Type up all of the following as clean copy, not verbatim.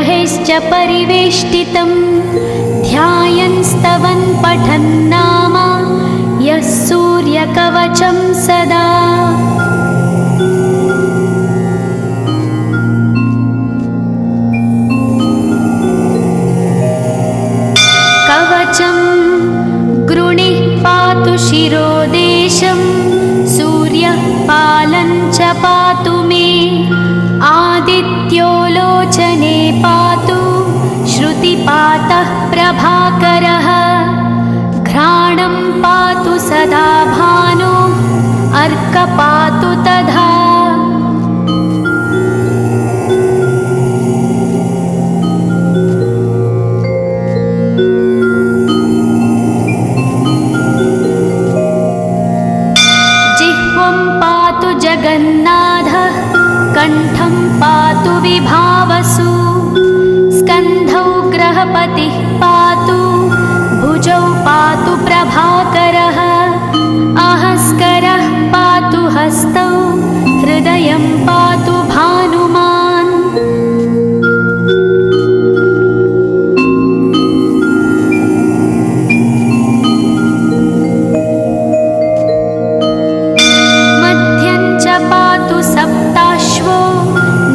ग्रहैश्च परिवेष्टितं ध्यायन् स्तवन् पठन् नाम यः सूर्यकवचं सदा। कवचं गृणिः पातु शिरोदेशं सूर्यः पालं च पातु मे आदित्यो लोचने पातु श्रुतिपातः प्रभाकरः घ्राणं पातु सदा भानो अर्क पातु तथा। जिह्वं पातु जगन्नाथः कण्ठं पातु विभावसु स्कन्धौ ग्रहपतिः पातु भुजौ पातु प्रभाकरः अहस्करः पातु हस्तौ हृदयं पातु भानुमान्। मध्यं च पातु सप्ताश्वो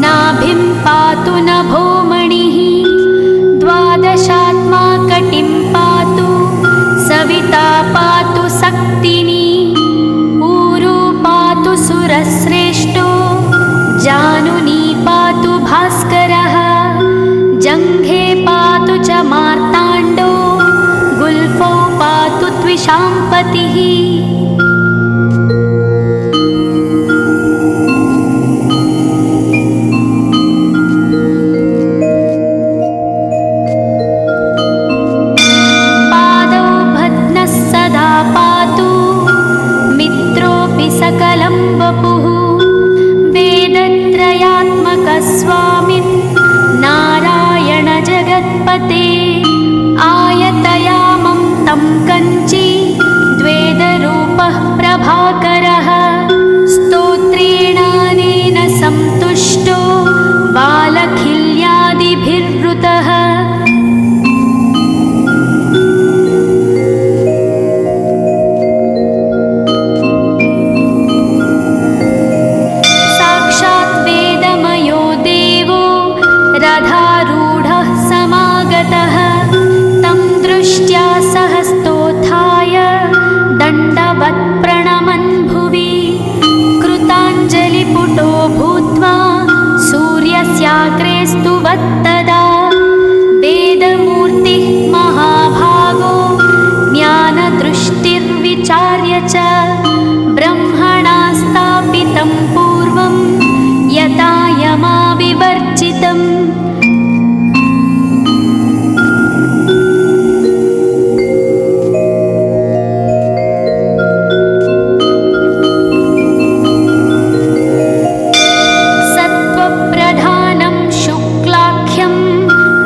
नाभिं पातु नभोमणिः द्वादशात्मा कटिं पातु सविता पातु सक्तिनी ऊरू पातु सुरश्रेष्ठो जानुनी पातु भास्करः जङ्घे पातु च मार्ताण्डो गुल्फौ पातु त्विषाम्पतिः। सकलं वपुः वेदत्रयात्मकस्वामिन् नारायण जगत्पते आयतयामं तं कञ्ची द्वेदरूपः प्रभाकरः स्तोत्रेणानेन संतुष्टो बालखिल्यादिभिर्वृतः। रथारूढः समागतः तं दृष्ट्या सहस्तोत्थाय दण्डवत् प्रणमन् भुवि कृताञ्जलिपुटो भूत्वा सूर्यस्याग्रे स्तुवत्तदा वेदमूर्तिः महाभागो ज्ञानदृष्टिर्विचार्य च ब्रह्मणा स्थापितं पूर्वं यथा यमाविवर्जितम्। सत्त्वप्रधानं शुक्लाख्यं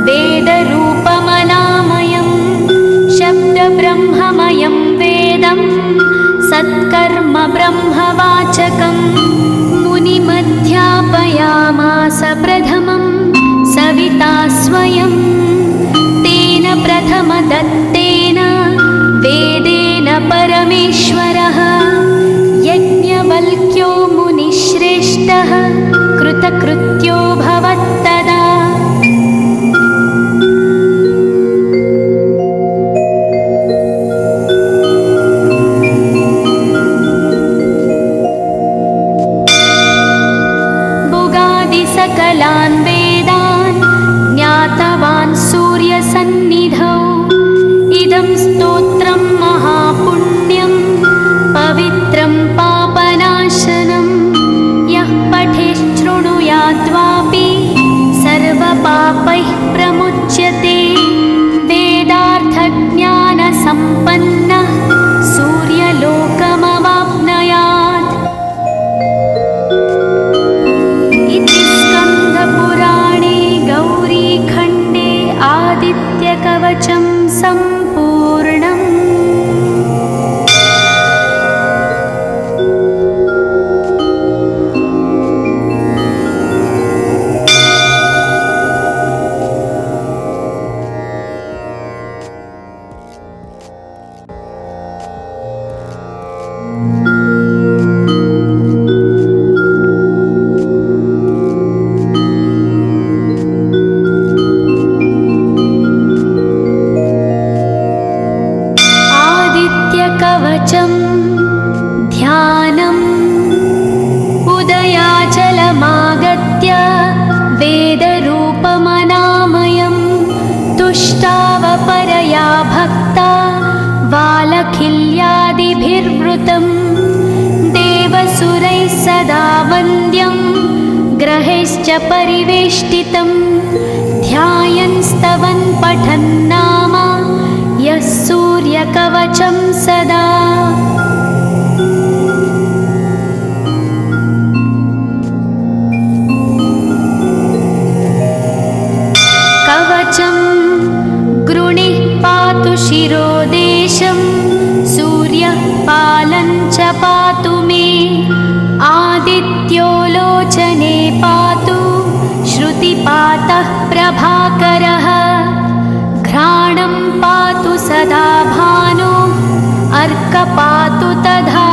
वेदरूपमनामयं शब्दब्रह्ममयं वेदं सत्कर्म ब्रह्मवाचकं मुनिमध्यापयामास प्रथमं सविता स्वयं तेन प्रथमदत्तेन वेदेन परमेश्वरः यज्ञवल्क्यो मुनिश्रेष्ठः कृतकृत्यो भवत्तदा। सकलान् वेदान् ज्ञातवान् सूर्यसन्निधौ इदं स्तोत्रं महापुण्यं पवित्रं पापनाशनं यः पठेच्छृणुयाद्वापि परिवृतं देवसुरैः सदा वन्द्यं ग्रहैश्च परिवेष्टितं ध्यायन् स्तवन् पठन् नाम यः सूर्यकवचं सदा। कवचं गृणिः पातु शिरोदेशं सूर्यः पालं च पातु मे आदित्यो लोचने पातु श्रुतिपातः प्रभाकरः घ्राणं पातु सदा भानो अर्क पातु तथा।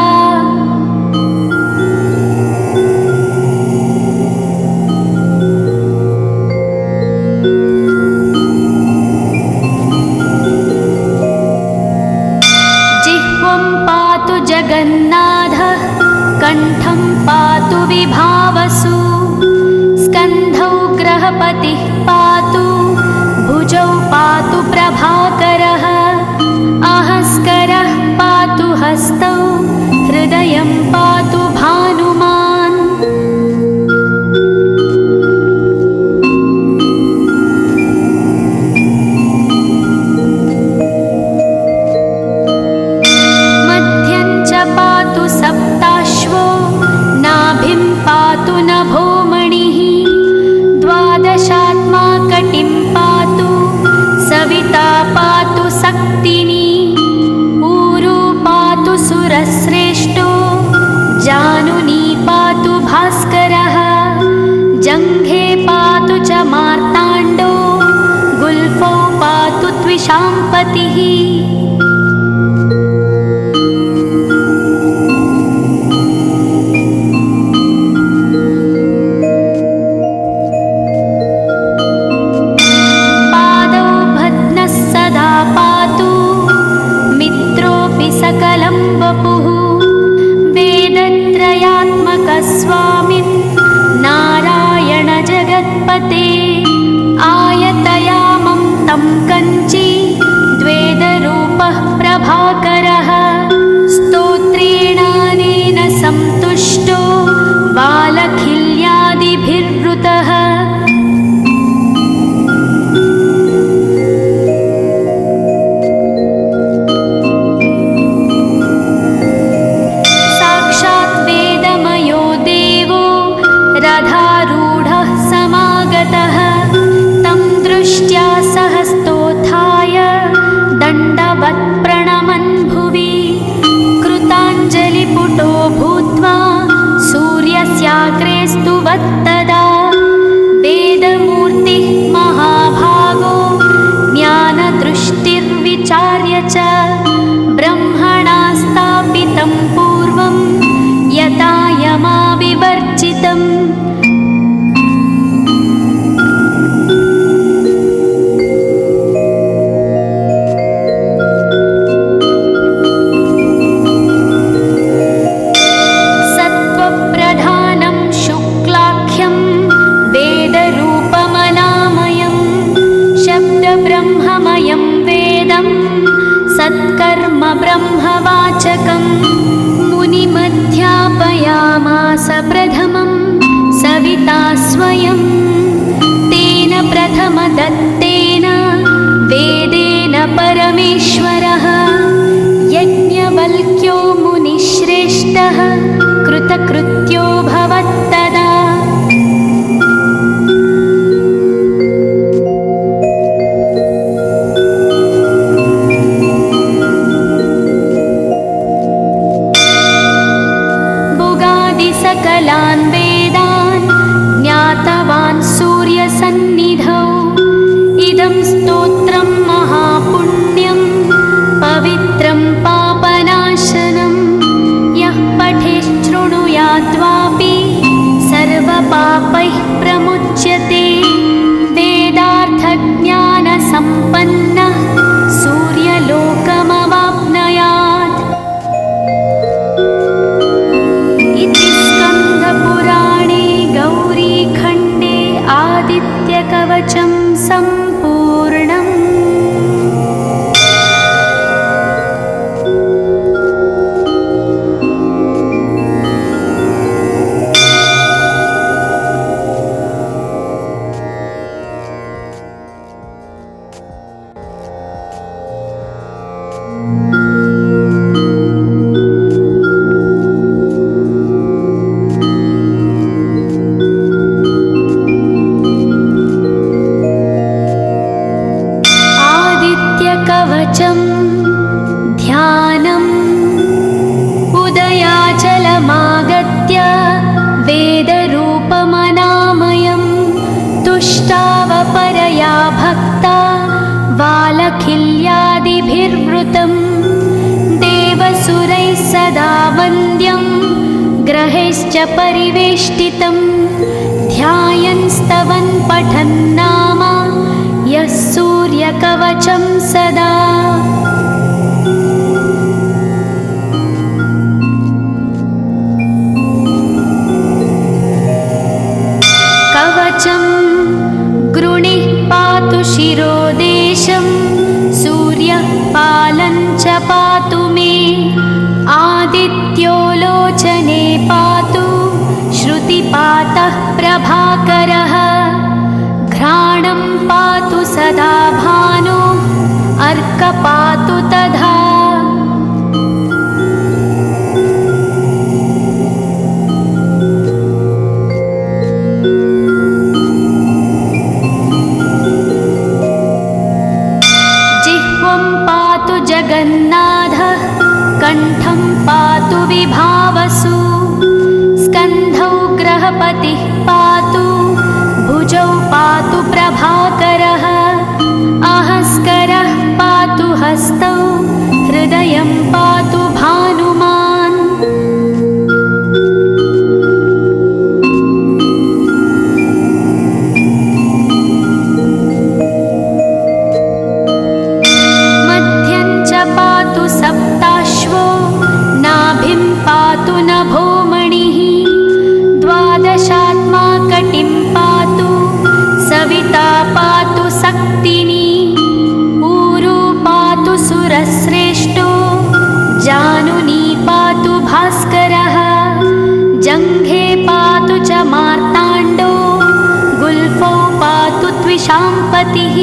जगन्नाथः कण्ठं पातु विभावसु स्कन्धौ ग्रहपतिः पातु भुजौ पातु प्रभाकरः अहस्करः पातु हस्तौ हृदयं पातु भानुमान्। सप्ताश्वो नाभिं पातु नभोमणिः द्वादशात्मा कटिं पातु सविता पातु सक्तिनी ऊरू पातु सुरश्रेष्ठो जानुनी पातु भास्करः जङ्घे पातु च मार्ताण्डो गुल्फौ पातु त्विषाम्पतिः। सकलं वपुः वेदत्रयात्मकस्वामिन् नारायण जगत्पते आयतयामं तं कञ्ची द्वेदरूपः प्रभाकरः स्तोत्रेणानेन सन्तुष्टो बालखिल्यादिभिर्वृतः। रथारूढः समागतः तं दृष्ट्या सहस्तोत्थाय दण्डवत् प्रणमन् भुवि कृताञ्जलिपुटो भूत्वा सूर्यस्याग्रे स्तुवत्तदा वेदमूर्तिः महाभागो ज्ञानदृष्टिर्विचार्य च ब्रह्मणा स्थापितं पूर्वं यथा यमाविवर्जितम्। सत्त्वप्रधानं शुक्लाख्यं वेदरूपमनामयं शब्दब्रह्ममयं वेदं सत्कर्म ब्रह्मवाचकम् मुनिमध्यापयामास प्रथमं सविता स्वयं तेन प्रथमदत्तेन वेदेन परमेश्वरः यज्ञवल्क्यो मुनिश्रेष्ठः कृतकृत्यो भवत्तदा। सकलान् वेदान् ज्ञातवान् सूर्यसन्निधौ इदं स्तोत्रं महापुण्यं पवित्रं पापनाशनं यः पठेच्छृणुयाद्वापि सर्वपापैः प्रमुच्यते वेदार्थज्ञानसम्पन्नः सूर्यलोकमवाप्नुयात्। पुराणे गौरीखण्डे आदित्यकवचं सम्पूर्णम्। भावपरया भक्ता वालखिल्यादिभिर्वृतं देवसुरैः सदा वन्द्यं ग्रहैश्च परिवेष्टितं ध्यायन् स्तवन् पठन् नाम यः सूर्यकवचं सदा। कवचं गृणिः पातु शिरोदेशं सूर्यः पालं च पातु मे आदित्यो लोचने पातु श्रुतिपातः प्रभाकरः घ्राणं पातु सदा भानो अर्कपातु तथा। जिह्वं पातु जगन्नाथः कण्ठं पातु विभावसु स्कन्धौ ग्रहपतिः पातु भुजौ पातु प्रभाकरः अहस्करः पातु हस्तौ हृदयं पातु भानुमान्। मध्यं च पातु सप्ताश्वो नाभिं पातु नभोमणिः द्वादशात्मा कटिं पातु सविता पातु सक्तिनी ऊरू पातु सुरश्रेष्ठो जानुनी पातु भास्करः जङ्घे पातु च मार्ताण्डो गुल्फौ पातु त्विषाम्पतिः।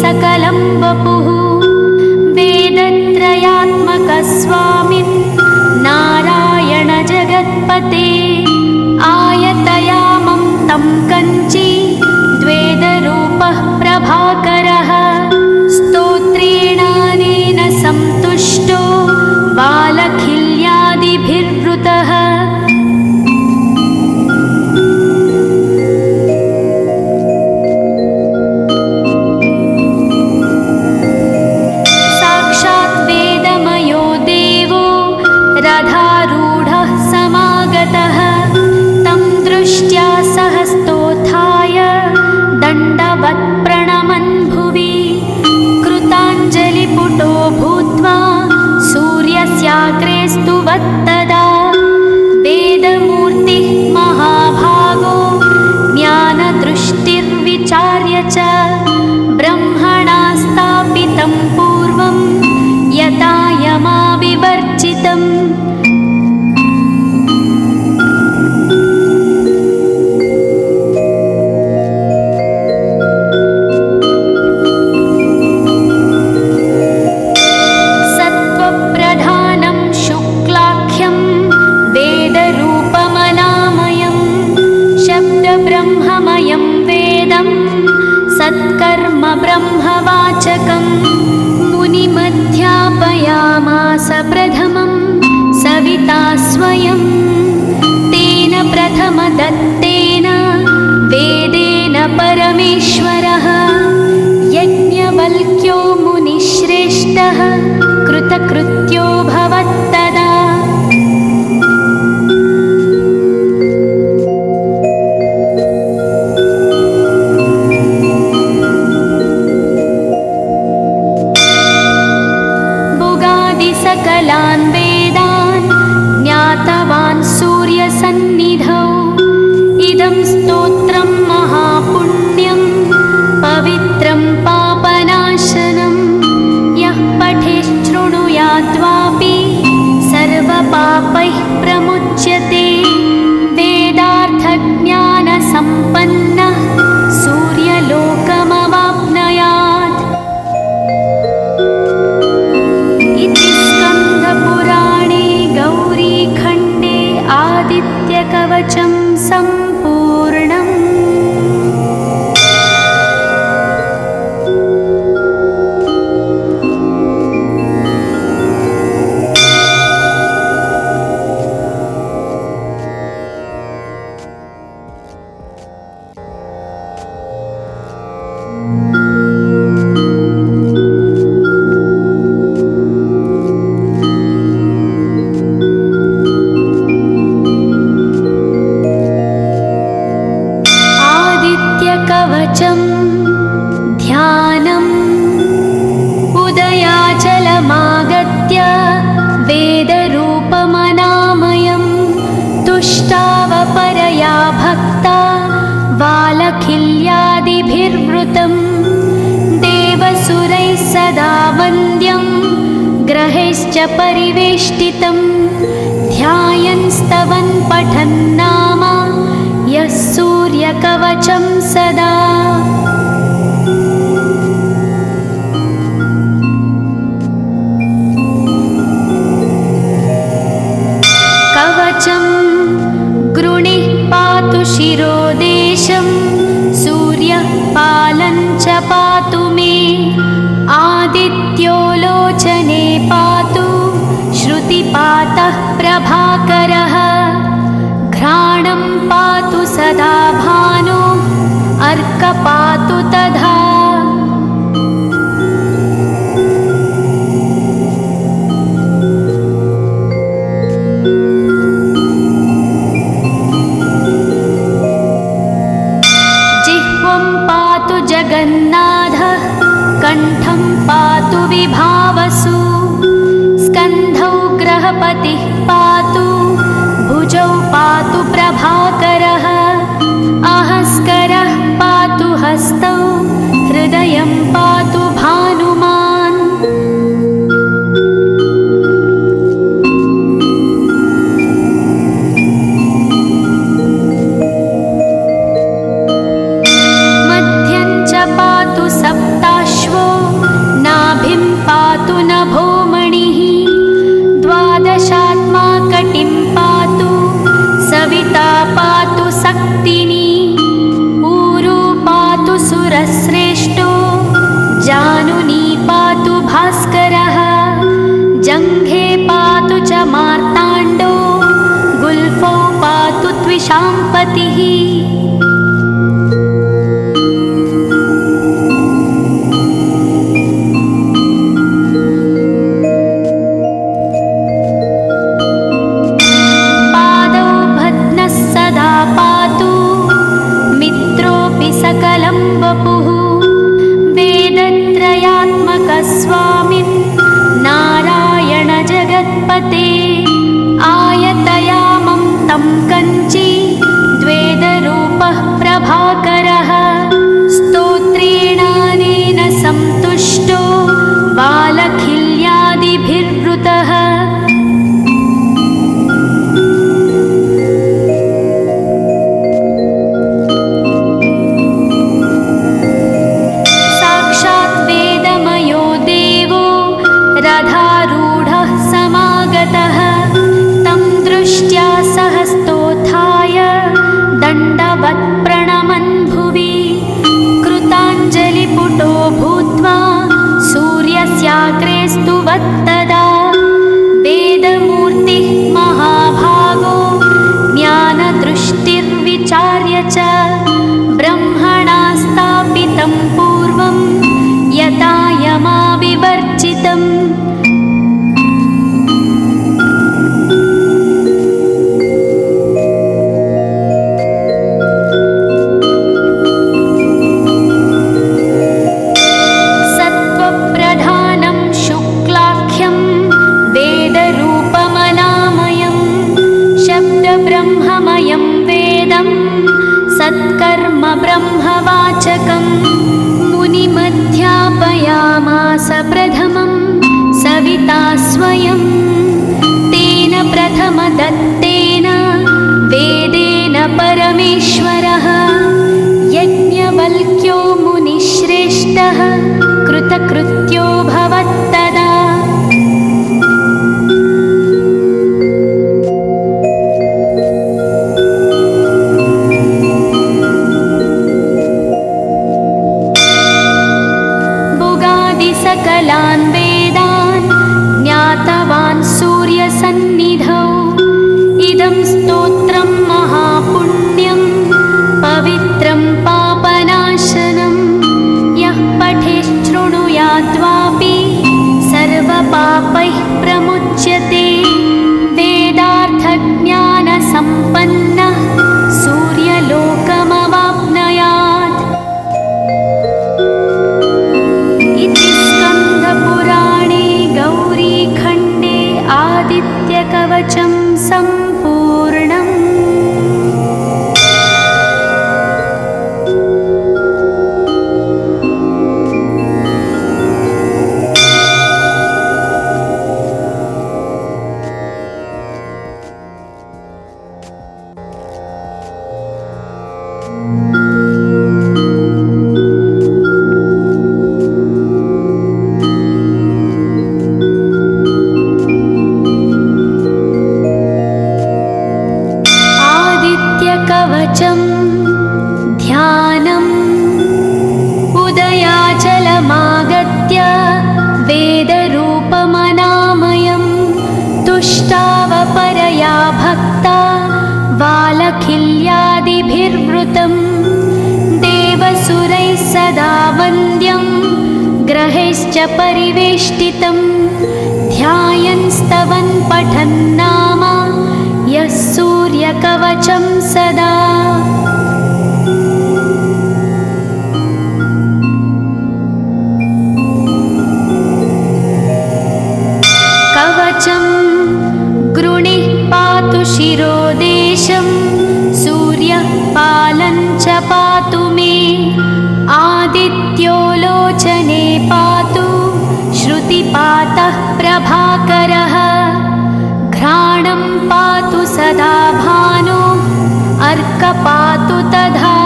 सकलं वपुः वेदत्रयात्मकस्वामिन् नारायण जगत्पते आयतयामं तं कञ्ची द्वेदरूपः प्रभाकरः स्तोत्रेणानेन सन्तुष्टो वालखिल्यादिभिर्वृतः। रथारूढः समागतः तं दृष्ट्या सहस्तोत्थाय दण्डवत् प्रणमन् भुवि कृताञ्जलिपुटो भूत्वा सूर्यस्याग्रे स्तुवत्तदा वेदमूर्तिः महाभागो ज्ञानदृष्टिर्विचार्य च ब्रह्मणा स्थापितं पूर्वं यथा यमाविवर्जितम्। सत्त्वप्रधानं शुक्लाख्यं वेदरूपमनामयं शब्दब्रह्ममयं वेदं सत्कर्म ब्रह्मवाचकं मुनिमध्यापयामास प्रथमं सविता स्वयं तेन प्रथमदत्तेन वेदेन परमेश्वरः यज्ञवल्क्यो मुनिश्रेष्ठः कृतकृत्यो भवत्तदा। सकलान् वेदान् ज्ञातवान् सूर्यसन्निधौ इदं स्तोत्रं महापुण्यं पवित्रं पापनाशनं यः पठेच्छृणुयात् सूर्यकवचं ध्यानम् उदयाचलमागत्य वेदरूपमनामयं तुष्टावपरया भक्ता वालखिल्यादिभिर्वृतं देवसुरैः सदा वन्द्यं ग्रहैश्च परिवेष्टितं ध्यायन् स्तवन् पठन् नाम यः सूर्यकवचं सदा। कवचं गृणिः पातु शिरोदेशं सूर्यः पालं च पातु मे आदित्यो लोचने पातु श्रुतिपातः प्रभाकरः घ्राणं पातु सदा भानो अर्कपातु तथा। जिह्वं पातु जगन्नाथः कण्ठं पातु विभावसु स्कन्धौ ग्रहपतिः पातु भुजौ पातु प्रभाकरः अहस्करः पातु हस्तौ हृदयं पातु भानुमान्। मध्यं च पातु सप्ताश्वो नाभिं पातु नभोमणिः द्वादशात्मा कटिं पातु सविता पातु सक्तिनी ऊरू पातु सुरश्रेष्ठो जानुनी पातु भास्करः जङ्घे पातु च मार्ताण्डो गुल्फौ पातु त्विषाम्पतिः। सकलं वपुः वेदत्रयात्मकस्वामिन् नारायण जगत्पते आयतयामं तं कञ्ची द्वेदरूपः प्रभाकरः स्तोत्रेणानेन सन्तुष्टो वालखिल्यादिभिर्वृतः। रथारूढः समागतः तं दृष्ट्या सहस्तोत्थाय दण्डवत् प्रणमन् भुवि कृताञ्जलिपुटो भूत्वा सूर्यस्याग्रे स्तुवत्तदा वेदमूर्तिः महाभागो ज्ञानदृष्टिर्विचार्य च ब्रह्मणा स्थापितं पूर्वं यथा यमाविवर्जितम्। सत्त्वप्रधानं शुक्लाख्यं वेदरूपमनामयं शब्दब्रह्ममयं वेदं सत्कर्म ब्रह्मवाचकम् मुनिमध्यापयामास प्रथमं सविता स्वयं तेन प्रथमदत्तेन वेदेन परमेश्वरः यज्ञवल्क्यो मुनिश्रेष्ठः कृतकृत्यो भवत्तदा। सकलान् वेदान् ज्ञातवान् सूर्यसन्निधौ सदा वन्द्यं ग्रहैश्च परिवेष्टितं ध्यायन्स्तवन् पठन्नाम यः सूर्यकवचं सदा। कवचं गृणिः पातु शिरोदेशं सूर्यः पालं च पातु मे आदित्यो लोचने पातु श्रुतिपातः प्रभाकरः घ्राणं पातु सदा भानो अर्क पातु तथा।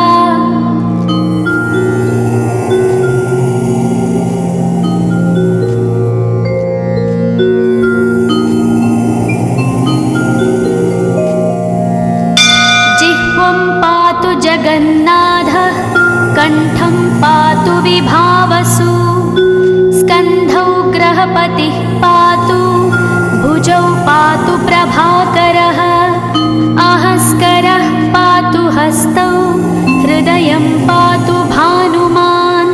जगन्नाथः कण्ठं पातु विभावसु स्कन्धौ ग्रहपतिः पातु भुजौ पातु प्रभाकरः अहस्करः पातु हस्तौ हृदयं पातु भानुमान्।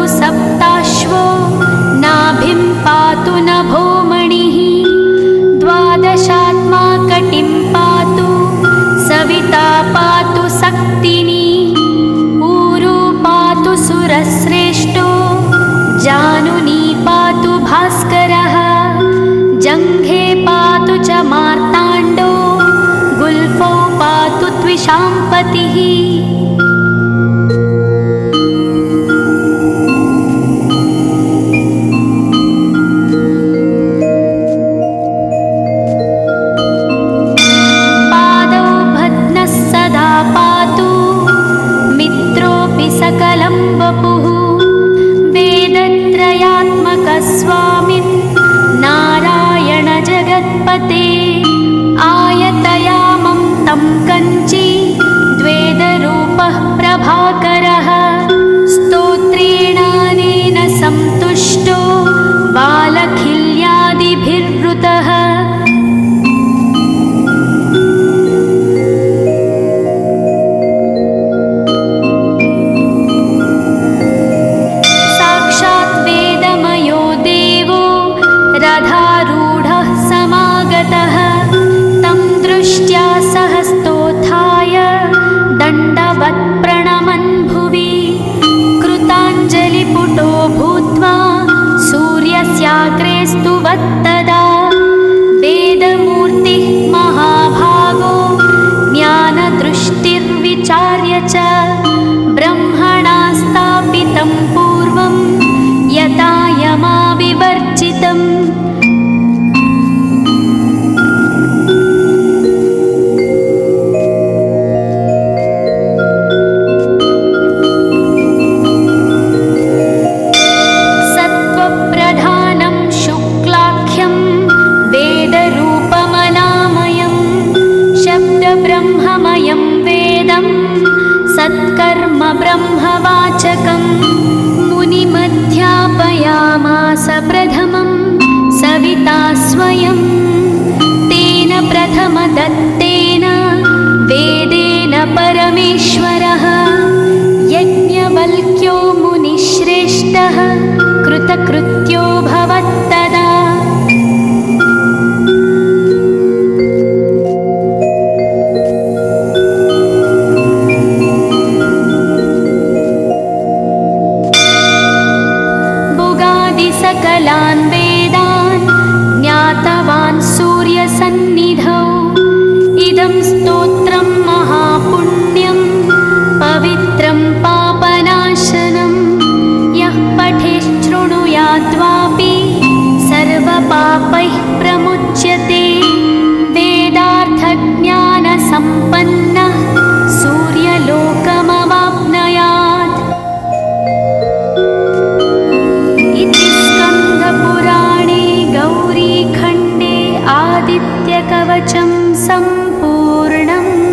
सप्ताश्वो नाभिं पातु नभोमणिः द्वादशात्मा कटिं पातु सविता पातु सक्तिनी ऊरू पातु सुरश्रेष्ठो जानुनी पातु भास्करः जङ्घे पातु च मार्ताण्डो गुल्फौ पातु त्विषाम्पतिः। सकलं वपुः वेदत्रयात्मकस्वामिन् नारायण जगत्पते आयतयामं तं कञ्ची द्वेदरूपः प्रभाकरः स्तोत्रेणानेन सन्तुष्टो बालखिल्यादिभिर्वृतः। रथारूढः समागतः तं दृष्ट्या सहस्तोत्थाय दण्डवत् प्रणमन् भुवि कृताञ्जलिपुटो भूत्वा सूर्यस्याग्रे स्तुवत्तदा वेदमूर्तिः महाभागो ज्ञानदृष्टिर्विचार्य च ब्रह्मणा स्थापितं पूर्वं यथा यमाविवर्जितम्। सत्त्वप्रधानं शुक्लाख्यं वेदरूपमनामयं शब्दब्रह्ममयं वेदं सत्कर्म ब्रह्मवाचकं मुनिमध्यापयामास प्रथमं सविता स्वयं तेन प्रथमदत्तेन वेदेन परमेश्वरः यज्ञवल्क्यो मुनिश्रेष्ठः कृतकृत्यो भवत्तदा। सकलान् वेदान् ज्ञातवान् सूर्यसन्निधौ इदं स्तोत्रं महापुण्यं पवित्रं पापनाशनं यः पठेच्छृणुयाद्वापि सर्वपापैः प्रमुच्यते वेदार्थज्ञानसम्पन्नः सूर्यलोकमवाप्नुयात्। पुराणे गौरीखण्डे आदित्यकवचं सम्पूर्णम्।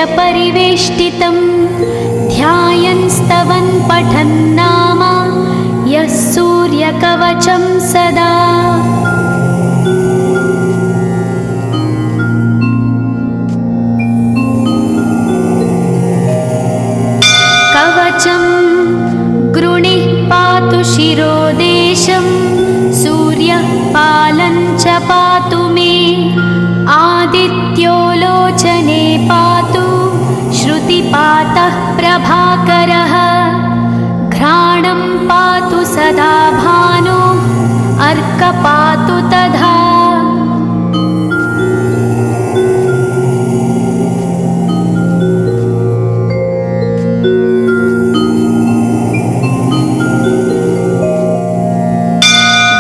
परिवेष्टितं ध्यायन् स्तवन् पठन् नाम यः सूर्यकवचं सदा। कवचं गृणिः पातु शिरोदेशं सूर्यः पालं च पातु मे आदित्यो लोचने पातु श्रुतिपातः प्रभाकरः घ्राणं पातु सदा भानो अर्क पातु तथा।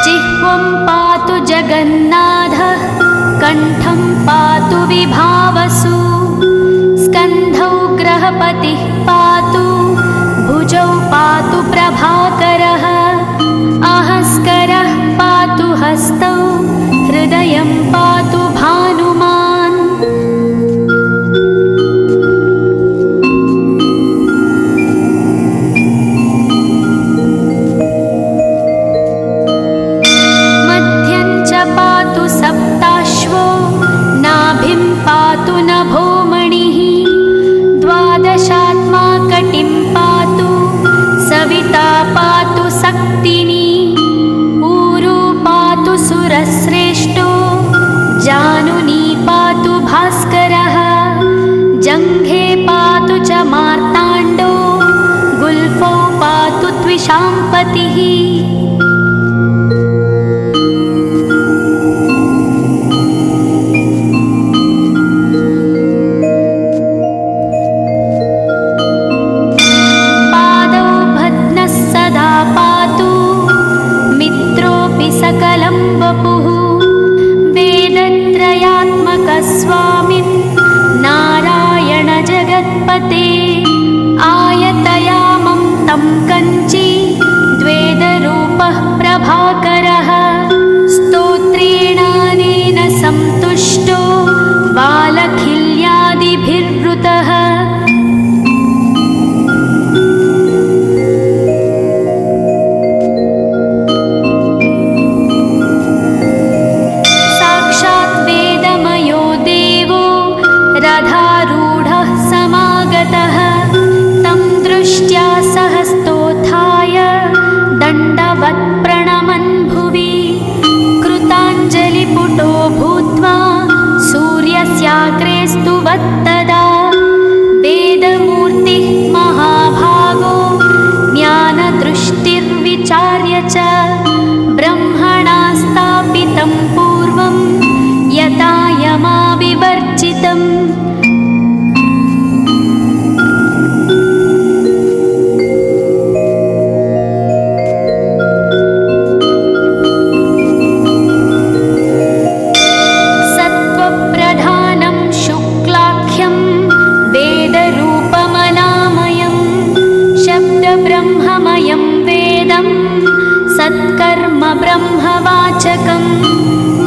जिह्वं पातु जगन्नाथः कण्ठं पातु विभावसु स्कन्धौ ग्रहपतिः पातु भुजौ पातु प्रभाकरः अहस्करः पातु हस्तौ हृदयं पातु भानुमान्। मध्यं च पातु सप्ताश्वो नाभिं पातु नभोमणिः द्वादशात्मा कटिं पातु सविता पातु सक्तिनी ऊरू पातु सुरश्रेष्ठो जानुनी पातु भास्करः जङ्घे पातु च मार्ताण्डो गुल्फौ पातु त्विषाम्पतिः। सकलं वपुः वेदत्रयात्मकस्वामिन् नारायण जगत्पते आयतयामं तं कञ्ची द्वेदरूपः प्रभाकरः स्तोत्रेणानेन सन्तुष्टो बालखिल्यादिभिर्वृतः। रथारूढः समागतः तं दृष्ट्या सहस्तोत्थाय दण्डवत् प्रणमन् भुवि कृताञ्जलिपुटो भूत्वा सूर्यस्याग्रे स्तुवत्तदा वेदमूर्तिः महाभागो ज्ञानदृष्टिर्विचार्य च ब्रह्मणा स्थापितं पूर्वं यथा यमाविवर्जितम्। सत्त्वप्रधानं शुक्लाख्यं वेदरूपमनामयं शब्दब्रह्ममयं वेदं सत्कर्म ब्रह्मवाचकम्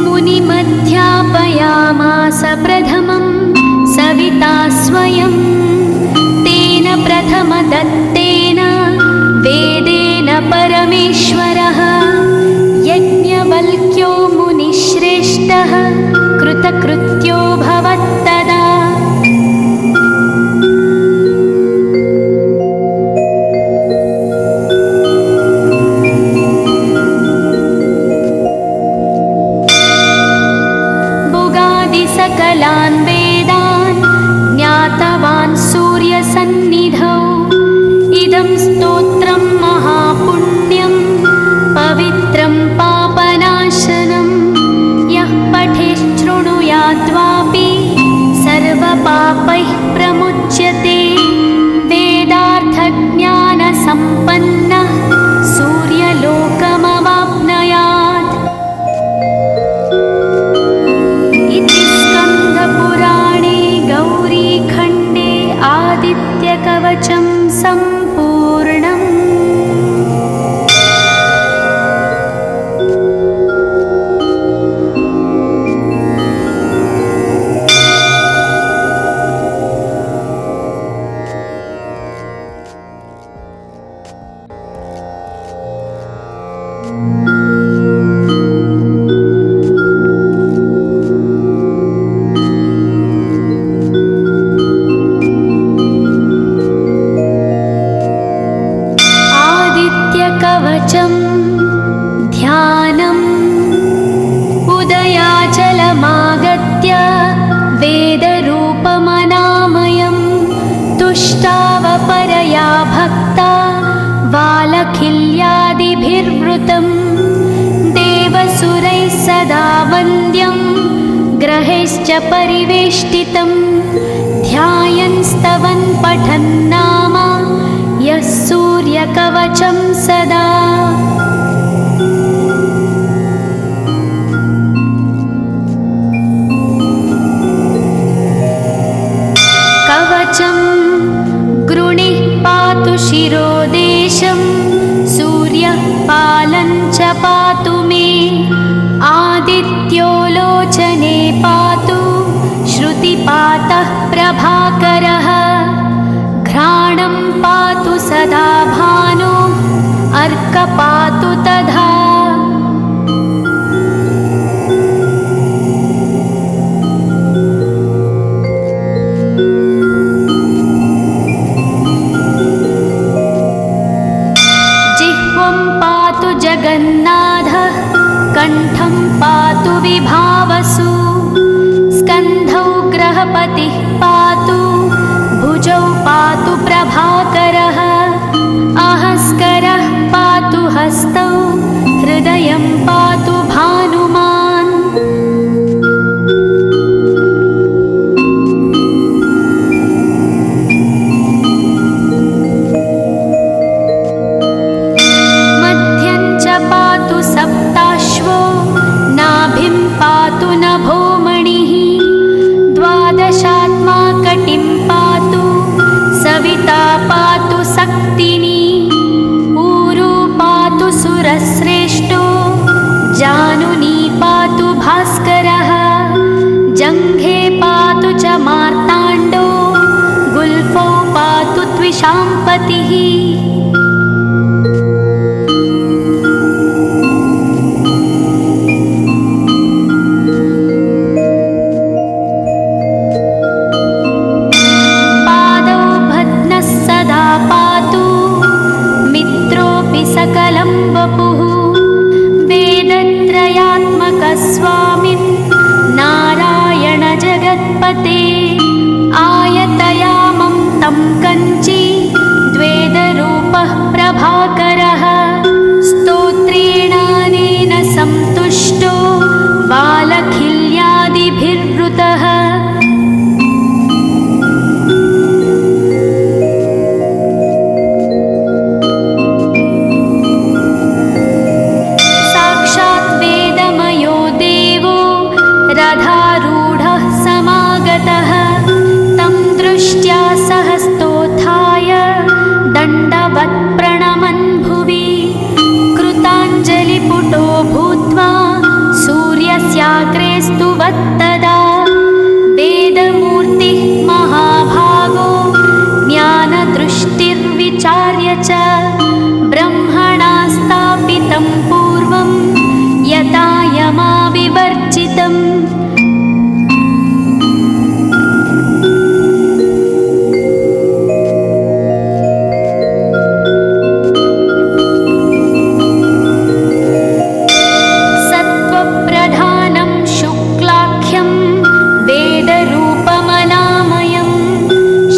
मुनिमध्यापयामास प्रथमं सविता स्वयं तेन प्रथमदत्तेन वेदेन परमेश्वरः यज्ञवल्क्यो मुनिश्रेष्ठः कृतकृत्यो भवत्तदा। सकलान् वेदान् ज्ञातवान् सूर्यसन्निधौ इदं स्तोत्रं महापुण्यं पवित्रं पापनाशनं यः पठेच्छृणुयाद्वापि सर्वपापैः प्रमुच्यते वेदार्थज्ञानसम्पन्नः सूर्यलोकमवाप्नुयात्। स्कन्दपुराणे गौरीखण्डे आदित्यकवचं सम्पूर्णम्। ॐ परिवेष्टितं ध्यायन् स्तवन् पठन् नाम यः सूर्यकवचं सदा। कवचं गृणिः पातु शिरोदेशं सूर्यः पालं च पातु मे आदित्यो लोचने पातु श्रुतिपातः प्रभाकरः घ्राणं पातु सदा भानो अर्क पातु तथा। जिह्वं पातु जगन्नाथः कण्ठं पातु विभावसु स्कन्धौ ग्रहपतिः पातु भुजौ पातु प्रभाकरः अहस्करः पातु हस्तौ हृदयं पातु भानुमान्। मध्यं च पातु सप्ताश्वो नाभिं पातु नभोमणिः द्वादशात्मा कटिं पातु सविता पातु सक्तिनी ऊरू पातु सुरश्रेष्ठो जानुनी पातु भास्करः जङ्घे पातु च मार्ताण्डो गुल्फौ पातु त्विषाम्पतिः। सकलं वपुः वेदत्रयात्मकस्वामिन् नारायण जगत्पते आयतयामं तं कञ्ची द्वेदरूपः प्रभाकरः स्तोत्रेणानेन संतुष्टो वालखिल्यादिभिर्वृतः। रथारूढः समागतः तं दृष्ट्या सहस्तोत्थाय दण्डवत् प्रणमन् भुवि कृताञ्जलिपुटो भूत्वा सूर्यस्याग्रे स्तुवत्तदा वेदमूर्तिः महाभागो ज्ञानदृष्टिर्विचार्य च ब्रह्मणा स्थापितं पूर्वं यथा यमाविवर्जितम्। सत्त्वप्रधानं शुक्लाख्यं वेदरूपमनामयं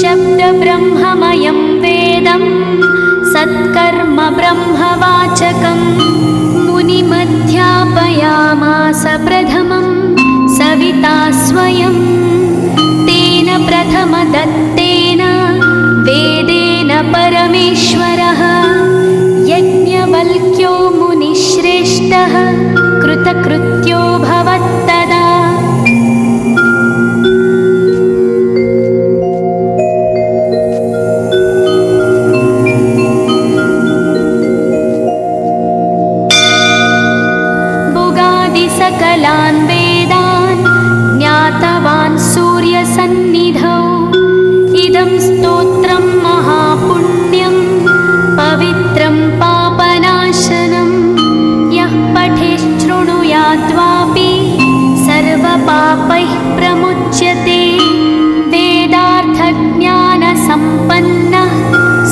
शब्दब्रह्ममयं वेदं सत्कर्म ब्रह्मवाचकम् मुनिमध्यापयामास प्रथमं सविता स्वयं तेन प्रथमदत्तेन वेदेन परमेश्वरः यज्ञवल्क्यो मुनिश्रेष्ठः कृतकृत्यो भवत्तदा। सकलान् वेदान् ज्ञातवान् सूर्यसन्निधौ इदं स्तोत्रं महापुण्यं पवित्रं पापनाशनं यः पठेच्छृणुयाद्वापि सर्वपापैः प्रमुच्यते वेदार्थज्ञानसम्पन्नः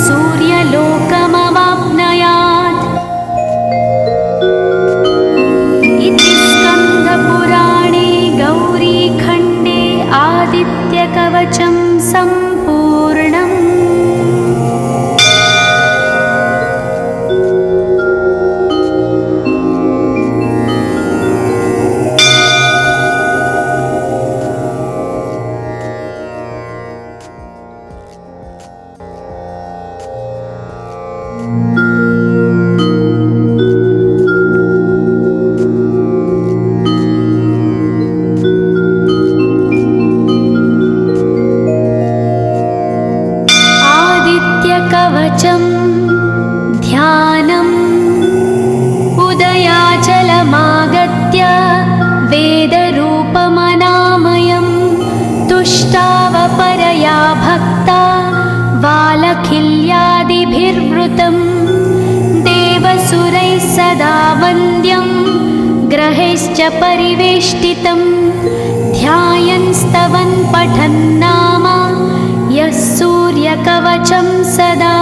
सूर्यलोकमवाप्नुयात्। इति स्कन्दपुराणे गौरीखण्डे आदित्यकवचं सम्पूर्णम्। सूर्यकवचं ध्यानम् उदयाचलमागत्य वेदरूपमनामयं तुष्टावपरया भक्ता वालखिल्यादिभिर्वृतं देवसुरैः सदा वन्द्यं ग्रहैश्च परिवेष्टितं ध्यायन् स्तवन् पठन् नाम यः सूर्यकवचं सदा।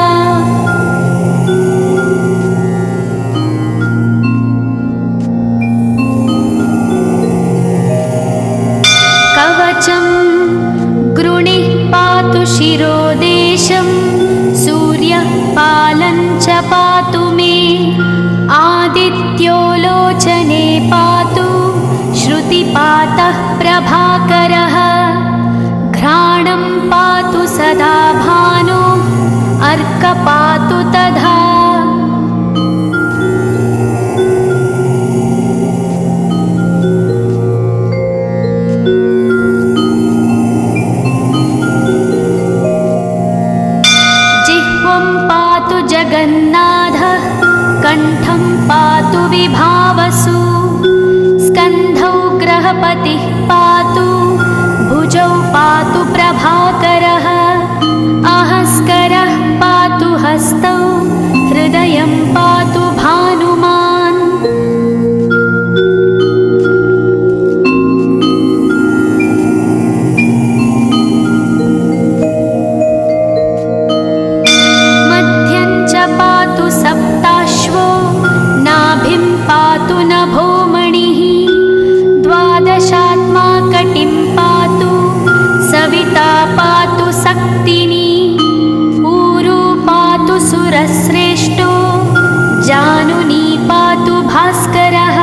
कवचं गृणिः पातु शिरोदेशं सूर्यः पालं च पातु मे आदित्यो लोचने पातु श्रुतिपातः प्रभाकरः घ्राणं पातु सदा भानु अर्कपातु तथा। जिह्वं पातु जगन्नाथः कण्ठं पातु विभावसु स्कन्धौ ग्रहपतिः पातु भुजौ पातु प्रभाकरः अहस्करः पातु हस्तौ हृदयं पातु भानुमान्। मध्यं च पातु सप्ताश्वो नाभिं पातु नभोमणिः द्वादशात्मा कटिं पातु सविता पातु सक्तिनी ऊरू पातु सुरश्रेष्ठो जानुनी पातु भास्करः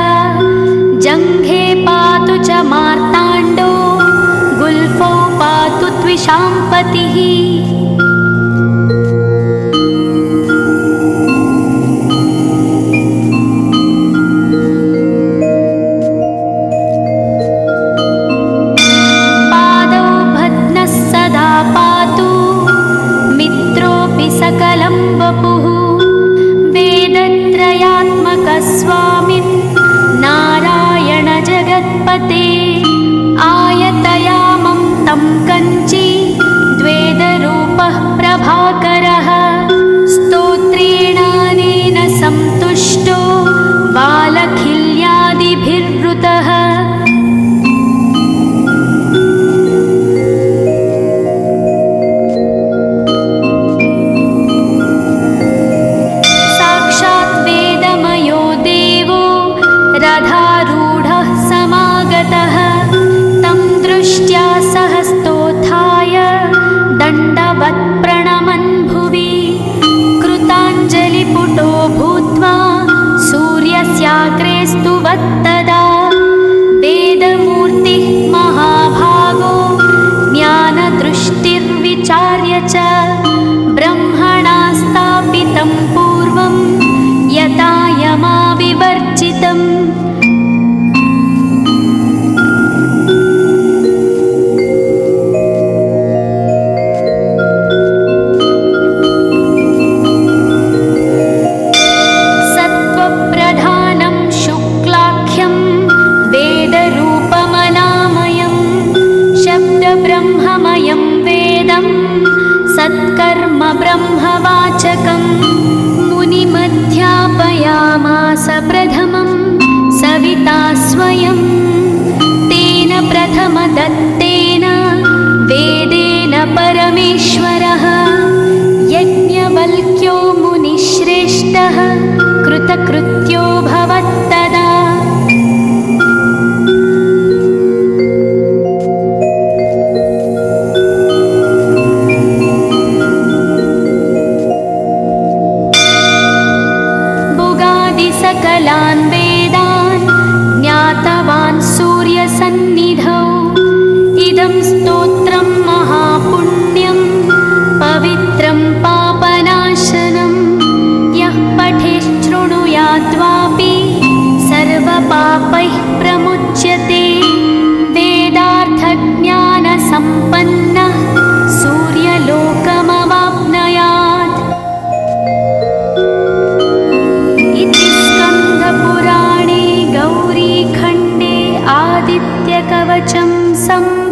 जङ्घे पातु च मार्ताण्डो गुल्फौ पातु त्विषाम्पतिः। सकलं वपुः वेदत्रयात्मकस्वामिन् नारायण जगत्पते आयतयामं तं कञ्चि द्वेदरूपः प्रभाकरः स्तोत्रेणानेन सन्तुष्टो वालखिल्यादिभिर्वृतः। रथारूढः समागतः तं दृष्ट्या सहस्तोत्थाय दण्डवत् प्रणमन् भुवि कृताञ्जलिपुटो भूत्वा सूर्यस्याग्रे स्तुवत्तदा वेदमूर्तिः महाभागो ज्ञानदृष्टिर्विचार्य च ब्रह्मणा स्थापितं पूर्वं यथा यमाविवर्जितम्। सत्त्वप्रधानं शुक्लाख्यं वेदरूपमनामयं शब्दब्रह्ममयं वेदं सत्कर्म ब्रह्मवाचकं मुनिमध्यापयामास प्रथमं सविता स्वयं तेन प्रथमदत्तेन वेदेन परमेश्वरः यज्ञवल्क्यो मुनिश्रेष्ठः कृतकृत्यो भवत्तदा। सकलान् वेदान् ज्ञातवान् सूर्यसन्निधौ कवचं